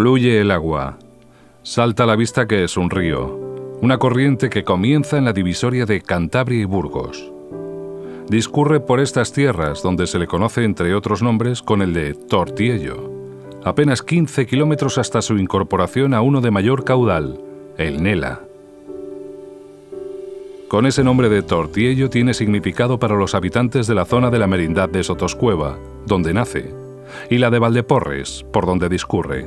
Fluye el agua. Salta a la vista que es un río, una corriente que comienza en la divisoria de Cantabria y Burgos. Discurre por estas tierras donde se le conoce, entre otros nombres, con el de Tortiello. Apenas 15 kilómetros hasta su incorporación a uno de mayor caudal, el Nela. Con ese nombre de Tortiello tiene significado para los habitantes de la zona de la Merindad de Sotoscueva, donde nace, y la de Valdeporres, por donde discurre.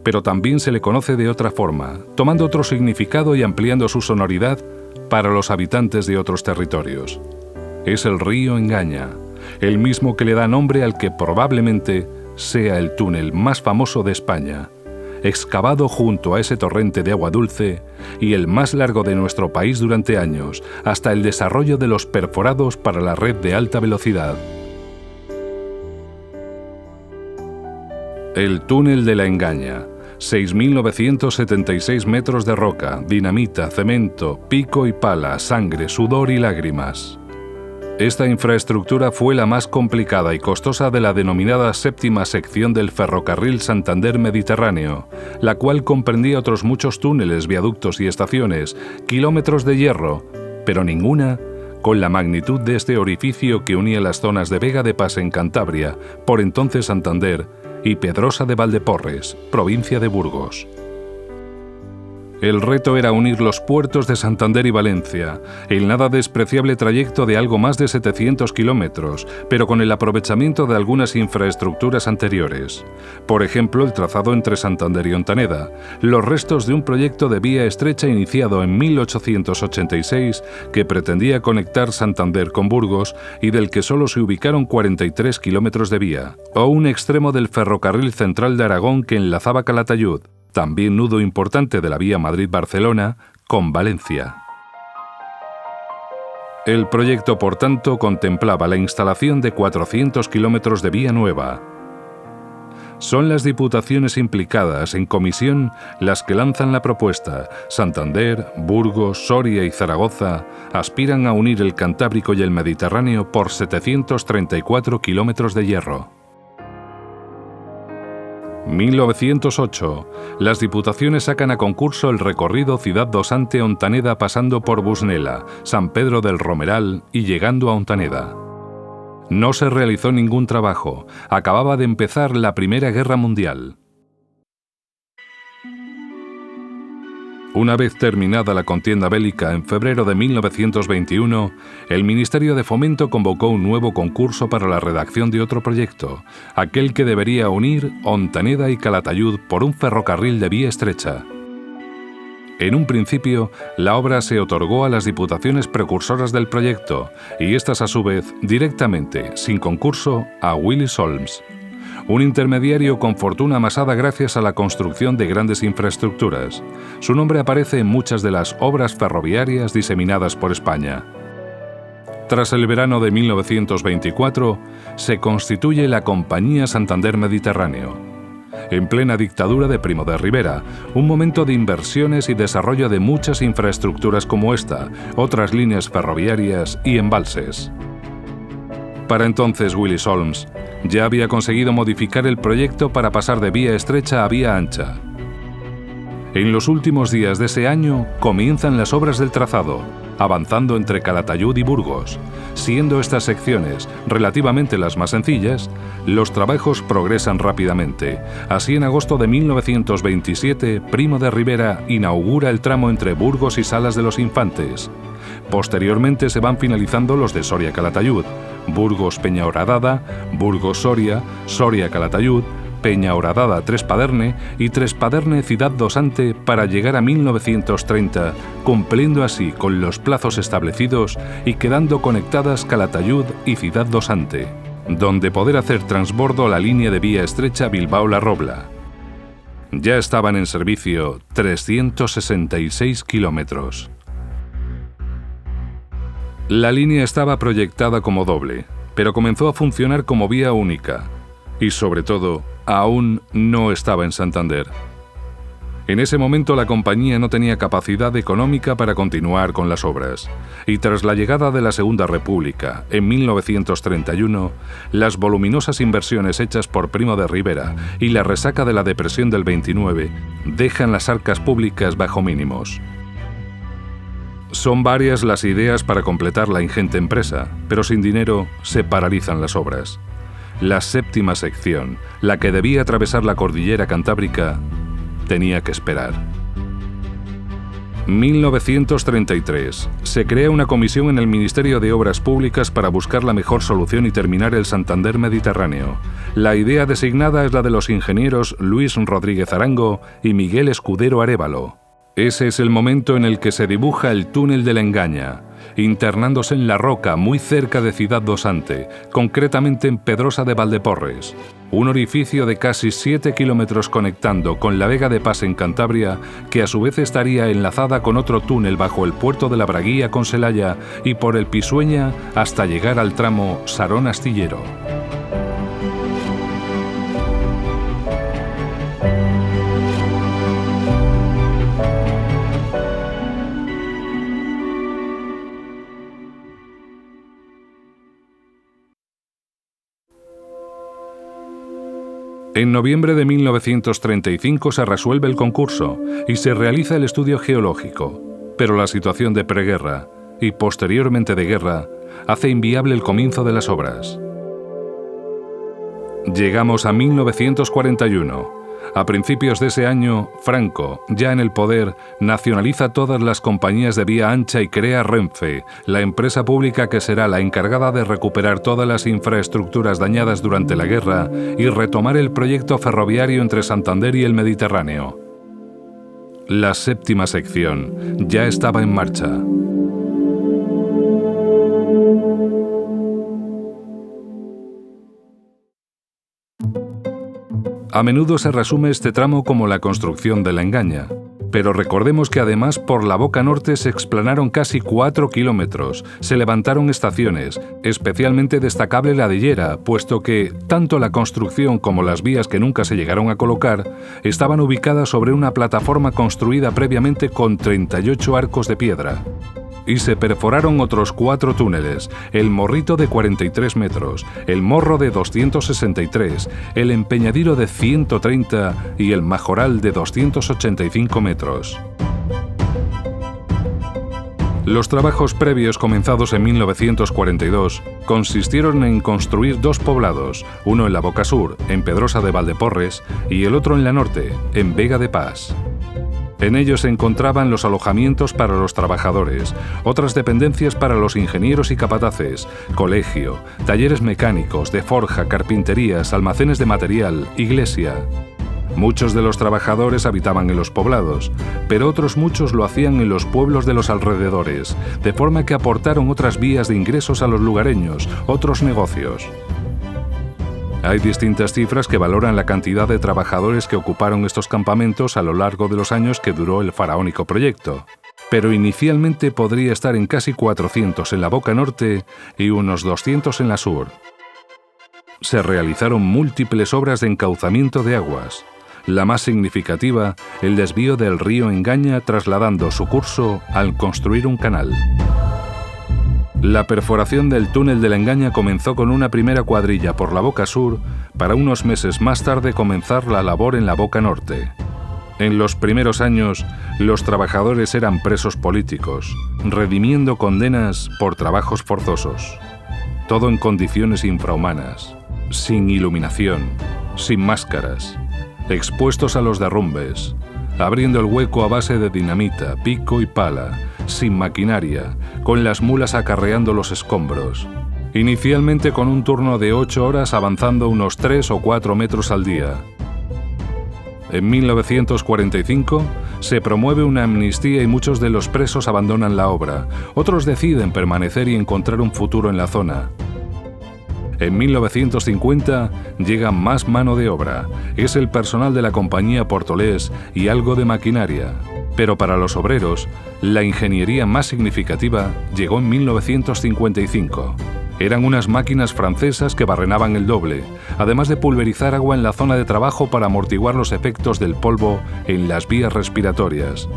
Pero también se le conoce de otra forma, tomando otro significado y ampliando su sonoridad para los habitantes de otros territorios. Es el río Engaña, el mismo que le da nombre al que probablemente sea el túnel más famoso de España, excavado junto a ese torrente de agua dulce y el más largo de nuestro país durante años, hasta el desarrollo de los perforados para la red de alta velocidad. El túnel de la Engaña, 6.976 metros de roca, dinamita, cemento, pico y pala, sangre, sudor y lágrimas. Esta infraestructura fue la más complicada y costosa de la denominada séptima sección del ferrocarril Santander-Mediterráneo, la cual comprendía otros muchos túneles, viaductos y estaciones, kilómetros de hierro, pero ninguna con la magnitud de este orificio que unía las zonas de Vega de Pas en Cantabria, por entonces Santander, y Pedrosa de Valdeporres, provincia de Burgos. El reto era unir los puertos de Santander y Valencia, el nada despreciable trayecto de algo más de 700 kilómetros, pero con el aprovechamiento de algunas infraestructuras anteriores. Por ejemplo, el trazado entre Santander y Ontaneda, los restos de un proyecto de vía estrecha iniciado en 1886 que pretendía conectar Santander con Burgos y del que solo se ubicaron 43 kilómetros de vía, o un extremo del ferrocarril central de Aragón que enlazaba Calatayud, también nudo importante de la vía Madrid-Barcelona, con Valencia. El proyecto, por tanto, contemplaba la instalación de 400 kilómetros de vía nueva. Son las diputaciones implicadas en comisión las que lanzan la propuesta. Santander, Burgos, Soria y Zaragoza aspiran a unir el Cantábrico y el Mediterráneo por 734 kilómetros de hierro. 1908. Las diputaciones sacan a concurso el recorrido Ciudad Dosante-Ontaneda pasando por Busnela, San Pedro del Romeral y llegando a Ontaneda. No se realizó ningún trabajo. Acababa de empezar la Primera Guerra Mundial. Una vez terminada la contienda bélica en febrero de 1921, el Ministerio de Fomento convocó un nuevo concurso para la redacción de otro proyecto, aquel que debería unir Ontaneda y Calatayud por un ferrocarril de vía estrecha. En un principio, la obra se otorgó a las diputaciones precursoras del proyecto y estas a su vez, directamente, sin concurso, a Willis-Solms, un intermediario con fortuna amasada gracias a la construcción de grandes infraestructuras. Su nombre aparece en muchas de las obras ferroviarias diseminadas por España. Tras el verano de 1924, se constituye la Compañía Santander Mediterráneo. En plena dictadura de Primo de Rivera, un momento de inversiones y desarrollo de muchas infraestructuras como esta, otras líneas ferroviarias y embalses. Para entonces, Willis-Solms ya había conseguido modificar el proyecto para pasar de vía estrecha a vía ancha. En los últimos días de ese año comienzan las obras del trazado, avanzando entre Calatayud y Burgos. Siendo estas secciones relativamente las más sencillas, los trabajos progresan rápidamente. Así, en agosto de 1927, Primo de Rivera inaugura el tramo entre Burgos y Salas de los Infantes. Posteriormente se van finalizando los de Soria-Calatayud, Burgos-Peña Horadada, Burgos-Soria, Soria-Calatayud, Peña Horadada-Trespaderne y Trespaderne-Ciudad Dosante para llegar a 1930, cumpliendo así con los plazos establecidos y quedando conectadas Calatayud y Ciudad Dosante, donde poder hacer transbordo la línea de vía estrecha Bilbao-La Robla. Ya estaban en servicio 366 kilómetros. La línea estaba proyectada como doble, pero comenzó a funcionar como vía única y, sobre todo, aún no estaba en Santander. En ese momento la compañía no tenía capacidad económica para continuar con las obras, y tras la llegada de la Segunda República, en 1931, las voluminosas inversiones hechas por Primo de Rivera y la resaca de la depresión del 29 dejan las arcas públicas bajo mínimos. Son varias las ideas para completar la ingente empresa, pero sin dinero se paralizan las obras. La séptima sección, la que debía atravesar la cordillera Cantábrica, tenía que esperar. 1933. Se crea una comisión en el Ministerio de Obras Públicas para buscar la mejor solución y terminar el Santander Mediterráneo. La idea designada es la de los ingenieros Luis Rodríguez Arango y Miguel Escudero Arévalo. Ese es el momento en el que se dibuja el túnel de la Engaña, internándose en la roca muy cerca de Ciudad Dosante, concretamente en Pedrosa de Valdeporres. Un orificio de casi 7 kilómetros conectando con la Vega de Pas en Cantabria, que a su vez estaría enlazada con otro túnel bajo el puerto de la Braguía con Celaya y por el Pisueña hasta llegar al tramo Sarón-Astillero. En noviembre de 1935 se resuelve el concurso y se realiza el estudio geológico, pero la situación de preguerra y posteriormente de guerra hace inviable el comienzo de las obras. Llegamos a 1941. A principios de ese año, Franco, ya en el poder, nacionaliza todas las compañías de vía ancha y crea Renfe, la empresa pública que será la encargada de recuperar todas las infraestructuras dañadas durante la guerra y retomar el proyecto ferroviario entre Santander y el Mediterráneo. La séptima sección ya estaba en marcha. A menudo se resume este tramo como la construcción de la Engaña, pero recordemos que además por la boca norte se explanaron casi 4 kilómetros, se levantaron estaciones, especialmente destacable la de Llera, puesto que tanto la construcción como las vías que nunca se llegaron a colocar estaban ubicadas sobre una plataforma construida previamente con 38 arcos de piedra. Y se perforaron otros 4 túneles, el Morrito de 43 metros, el Morro de 263, el Empeñadiro de 130 y el Majoral de 285 metros. Los trabajos previos comenzados en 1942 consistieron en construir 2 poblados, uno en la boca sur, en Pedrosa de Valdeporres, y el otro en la norte, en Vega de Pas. En ellos se encontraban los alojamientos para los trabajadores, otras dependencias para los ingenieros y capataces, colegio, talleres mecánicos, de forja, carpinterías, almacenes de material, iglesia. Muchos de los trabajadores habitaban en los poblados, pero otros muchos lo hacían en los pueblos de los alrededores, de forma que aportaron otras vías de ingresos a los lugareños, otros negocios. Hay distintas cifras que valoran la cantidad de trabajadores que ocuparon estos campamentos a lo largo de los años que duró el faraónico proyecto, pero inicialmente podría estar en casi 400 en la boca norte y unos 200 en la sur. Se realizaron múltiples obras de encauzamiento de aguas, la más significativa, el desvío del río Engaña trasladando su curso al construir un canal. La perforación del túnel de la Engaña comenzó con una primera cuadrilla por la boca sur para unos meses más tarde comenzar la labor en la boca norte. En los primeros años, los trabajadores eran presos políticos, redimiendo condenas por trabajos forzosos. Todo en condiciones infrahumanas, sin iluminación, sin máscaras, expuestos a los derrumbes, abriendo el hueco a base de dinamita, pico y pala, sin maquinaria, con las mulas acarreando los escombros. Inicialmente con un turno de 8 horas avanzando unos 3 o 4 metros al día. En 1945 se promueve una amnistía y muchos de los presos abandonan la obra. Otros deciden permanecer y encontrar un futuro en la zona. En 1950 llega más mano de obra. Es el personal de la compañía Portolés y algo de maquinaria. Pero para los obreros, la ingeniería más significativa llegó en 1955. Eran unas máquinas francesas que barrenaban el doble, además de pulverizar agua en la zona de trabajo para amortiguar los efectos del polvo en las vías respiratorias.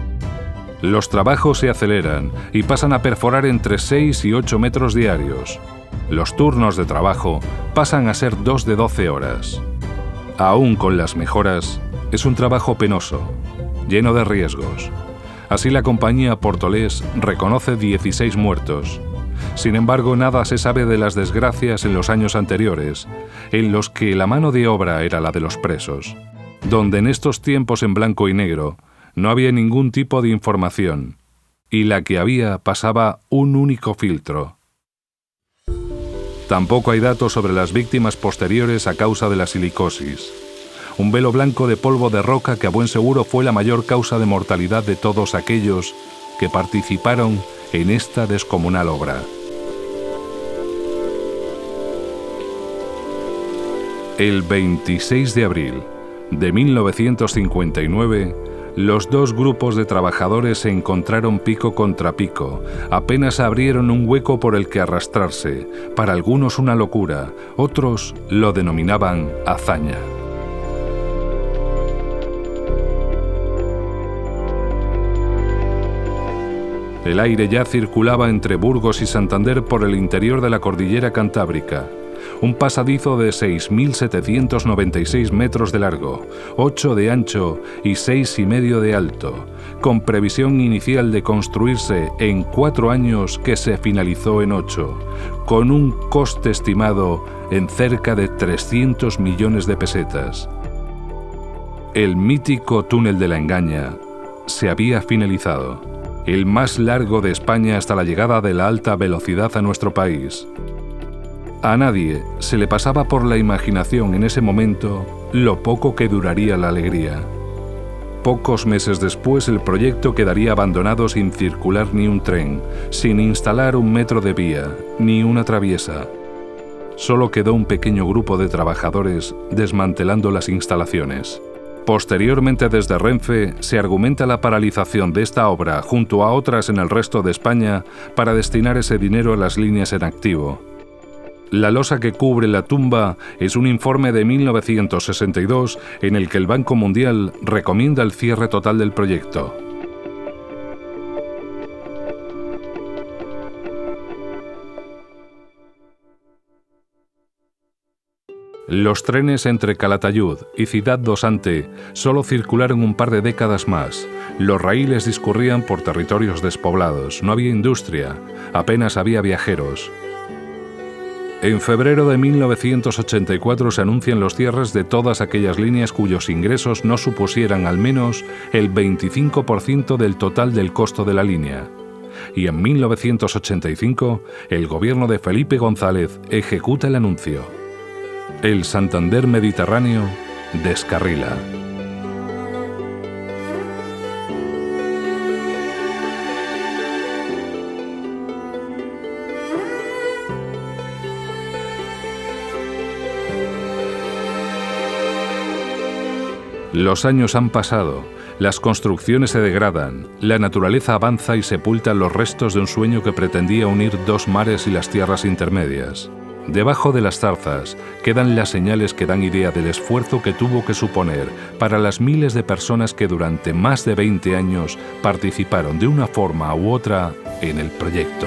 Los trabajos se aceleran y pasan a perforar entre 6 y 8 metros diarios. Los turnos de trabajo pasan a ser 2 de 12 horas. Aún con las mejoras, es un trabajo penoso, lleno de riesgos. Así la compañía Portolés reconoce 16 muertos. Sin embargo, nada se sabe de las desgracias en los años anteriores, en los que la mano de obra era la de los presos, donde en estos tiempos en blanco y negro no había ningún tipo de información, y la que había pasaba un único filtro. Tampoco hay datos sobre las víctimas posteriores a causa de la silicosis, un velo blanco de polvo de roca que a buen seguro fue la mayor causa de mortalidad de todos aquellos que participaron en esta descomunal obra. El 26 de abril de 1959, los dos grupos de trabajadores se encontraron pico contra pico. Apenas abrieron un hueco por el que arrastrarse. Para algunos una locura, otros lo denominaban hazaña. El aire ya circulaba entre Burgos y Santander por el interior de la cordillera Cantábrica. Un pasadizo de 6.796 metros de largo, 8 de ancho y 6,5 de alto, con previsión inicial de construirse en 4 años que se finalizó en 8, con un coste estimado en cerca de 300 millones de pesetas. El mítico túnel de la Engaña se había finalizado, el más largo de España hasta la llegada de la alta velocidad a nuestro país. A nadie se le pasaba por la imaginación en ese momento lo poco que duraría la alegría. Pocos meses después el proyecto quedaría abandonado sin circular ni un tren, sin instalar un metro de vía, ni una traviesa. Solo quedó un pequeño grupo de trabajadores desmantelando las instalaciones. Posteriormente, desde Renfe, se argumenta la paralización de esta obra junto a otras en el resto de España para destinar ese dinero a las líneas en activo. La losa que cubre la tumba es un informe de 1962 en el que el Banco Mundial recomienda el cierre total del proyecto. Los trenes entre Calatayud y Ciudad dos Ante solo circularon un par de décadas más. Los raíles discurrían por territorios despoblados, no había industria, apenas había viajeros. En febrero de 1984 se anuncian los cierres de todas aquellas líneas cuyos ingresos no supusieran al menos el 25% del total del costo de la línea. Y en 1985, el gobierno de Felipe González ejecuta el anuncio. El Santander Mediterráneo descarrila. Los años han pasado, las construcciones se degradan, la naturaleza avanza y sepulta los restos de un sueño que pretendía unir dos mares y las tierras intermedias. Debajo de las zarzas quedan las señales que dan idea del esfuerzo que tuvo que suponer para las miles de personas que durante más de 20 años participaron de una forma u otra en el proyecto.